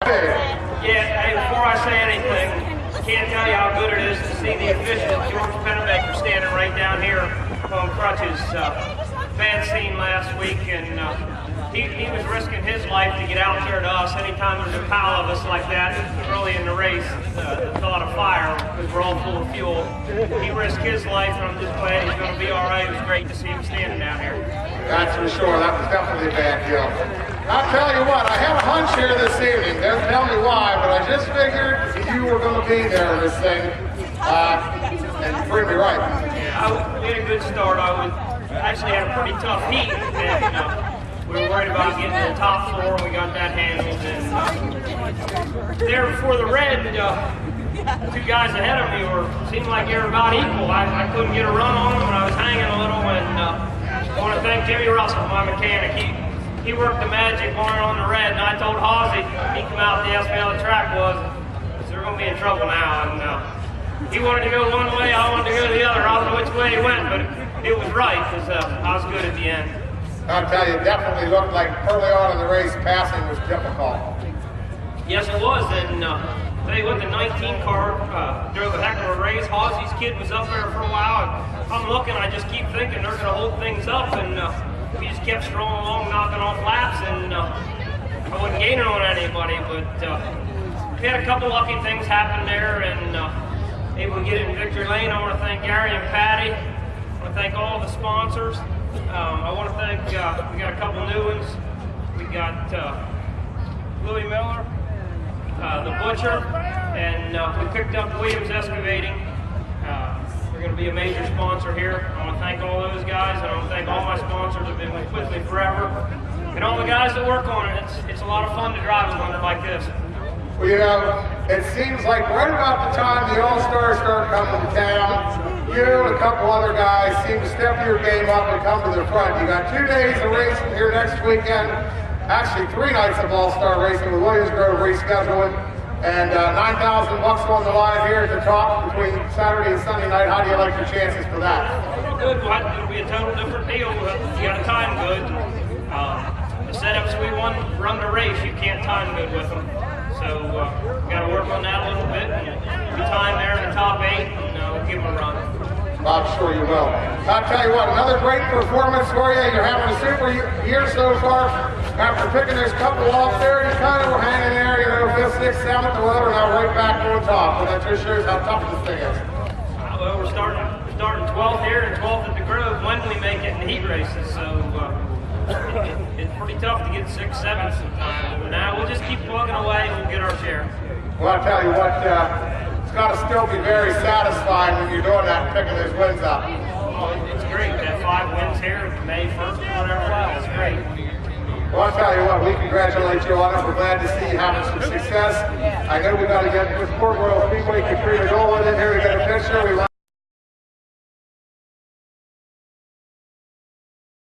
Yeah, hey, before I say anything, I can't tell you how good it is to see the efficient George Pennebaker standing right down here on crutches. Bad scene last week, and he was risking his life to get out here to us. Anytime there's a pile of us like that early in the race, the thought of fire, because we're all full of fuel, he risked his life, and I'm just glad he's going to be all right. It was great to see him standing down here. That's for sure. That was definitely a bad deal. I'll tell you what, I had a hunch here this evening. Don't tell me why, but I just figured you were going to be there in this thing, and prove me right. Yeah, we had a good start. I actually had a pretty tough heat, and we were worried about getting to the top floor. We got that handled, and there before the red, the two guys ahead of me seemed like they were about equal. I couldn't get a run on them, and I was hanging a little, and I want to thank Jimmy Russell, my mechanic. He worked the magic on the red, and I told Hawsey, he came out and asked me how the track was, so we're going to be in trouble now. And he wanted to go one way, I wanted to go the other. I don't know which way he went, but it was right, because I was good at the end. I'll tell you, it definitely looked like early on in the race, passing was difficult. Yes, it was, and tell you what, the 19 car drove a heck of a race. Hawsey's kid was up there for a while, and I'm looking, I just keep thinking they're going to hold things up, and we just kept strolling along, knocking off laps, and I wasn't gaining on anybody, but we had a couple lucky things happen there, and able to get it in victory lane. I want to thank Gary and Patty. I want to thank all the sponsors. I want to thank, we got a couple new ones. We got Louis Miller, the Butcher, and we picked up Williams Excavating. We're going to be a major sponsor here. I want to thank all those guys, and I want to thank all my sponsors who have been with me forever, and all the guys that work on it. It's a lot of fun to drive a runner like this. Well, you know, it seems like right about the time the All-Stars start coming to town, you and a couple other guys seem to step your game up and come to the front. You got 2 days of racing here next weekend, actually 3 nights of All-Star racing with Williams Grove rescheduling. And $9,000 on the line here at the top between Saturday and Sunday night. How do you like your chances for that? Good. It'll be a total different deal. You got to time good. The setups we run the race, you can't time good with them. So we got to work on that a little bit. And we time there in the top 8, and we'll give them a run. I'm sure you will. I'll tell you what, another great performance for you. You're having a super year so far. After picking this couple off there, you kind of were hanging there, you know, 5th, 6th, 7th, or whatever, now right back on top. And that just shows how tough this thing is. Well, we're starting 12th here and 12th at the Grove when we make it in the heat races. So it's pretty tough to get 6th, 7th sometimes. But now we'll just keep plugging away and we'll get our share. Well, I'll tell you what, it's got to still be very satisfying when you're doing that and picking those wins up. Oh, it's great. That 5 wins here, May 1st, whatever, it's great. Well, I'll tell you what, we congratulate you on it. We're glad to see you having some success. I know we got to get with Port Royal Speedway, Katrina Dolan in here to get a picture.